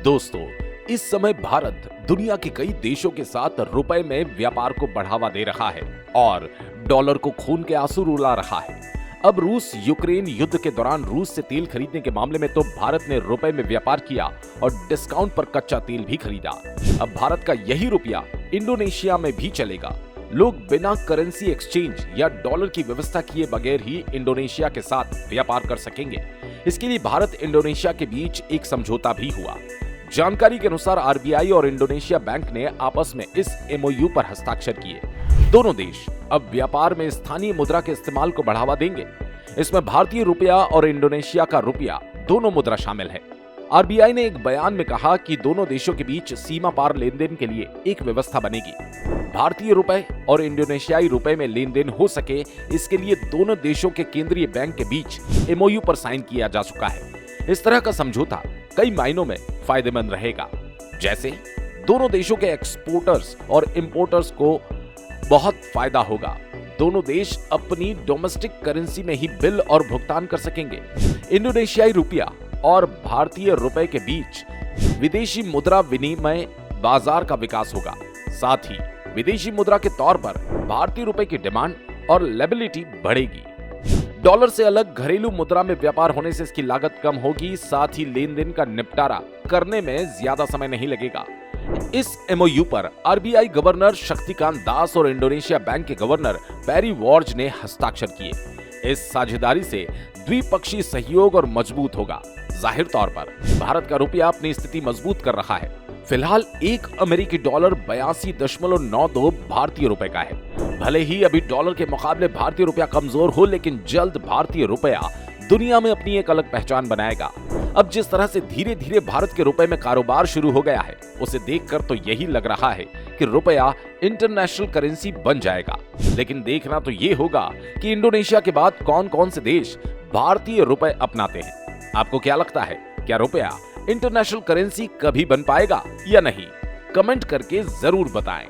दोस्तों, इस समय भारत दुनिया के कई देशों के साथ रुपए में व्यापार को बढ़ावा दे रहा है और डॉलर को खून के आंसू रुला रहा है। अब रूस यूक्रेन युद्ध के दौरान रूस से तेल खरीदने के मामले में तो भारत ने रुपए में व्यापार किया और डिस्काउंट पर कच्चा तेल भी खरीदा। अब भारत का यही रुपया इंडोनेशिया में भी चलेगा। लोग बिना करेंसी एक्सचेंज या डॉलर की व्यवस्था किए बगैर ही इंडोनेशिया के साथ व्यापार कर सकेंगे। इसके लिए भारत इंडोनेशिया के बीच एक समझौता भी हुआ। जानकारी के अनुसार आरबीआई और इंडोनेशिया बैंक ने आपस में इस एमओयू पर हस्ताक्षर किए। दोनों देश अब व्यापार में स्थानीय मुद्रा के इस्तेमाल को बढ़ावा देंगे। इसमें भारतीय रुपया और इंडोनेशिया का रुपया दोनों मुद्रा शामिल है। आरबीआई ने एक बयान में कहा कि दोनों देशों के बीच सीमा पार लेन देन के लिए एक व्यवस्था बनेगी। भारतीय रुपए और इंडोनेशियाई रुपए में लेन देन हो सके, इसके लिए दोनों देशों के केंद्रीय बैंक के बीच एमओयू पर साइन किया जा चुका है। इस तरह का समझौता कई मायनों में फायदेमंद रहेगा। जैसे दोनों देशों के एक्सपोर्टर्स और इंपोर्टर्स को बहुत फायदा होगा। दोनों देश अपनी डोमेस्टिक करेंसी में ही बिल और भुगतान कर सकेंगे। इंडोनेशियाई रुपया और भारतीय रुपए के बीच विदेशी मुद्रा विनिमय बाजार का विकास होगा। साथ ही विदेशी मुद्रा के तौर पर भारतीय रुपए की डिमांड और लेबिलिटी बढ़ेगी। डॉलर से अलग घरेलू मुद्रा में व्यापार होने से इसकी लागत कम होगी। साथ ही लेन देन का निपटारा करने में ज्यादा समय नहीं लगेगा। इस एमओयू पर आरबीआई गवर्नर शक्तिकांत दास और इंडोनेशिया बैंक के गवर्नर पेरी वॉर्ज ने हस्ताक्षर किए। इस साझेदारी से द्विपक्षीय सहयोग और मजबूत होगा। जाहिर तौर पर भारत का रुपया अपनी स्थिति मजबूत कर रहा है। फिलहाल एक अमेरिकी डॉलर 82.92 भारतीय रुपए का है। भले ही अभी डॉलर के मुकाबले भारतीय रुपया कमजोर हो, लेकिन जल्द भारतीय रुपया दुनिया में अपनी एक अलग पहचान बनाएगा। अब जिस तरह से धीरे धीरे भारत के रुपए में कारोबार शुरू हो गया है, उसे देखकर तो यही लग रहा है कि रुपया इंटरनेशनल करेंसी बन जाएगा। लेकिन देखना तो ये होगा कि इंडोनेशिया के बाद कौन कौन से देश भारतीय रुपए अपनाते हैं। आपको क्या लगता है, क्या रुपया इंटरनेशनल करेंसी कभी बन पाएगा या नहीं? कमेंट करके जरूर बताएं।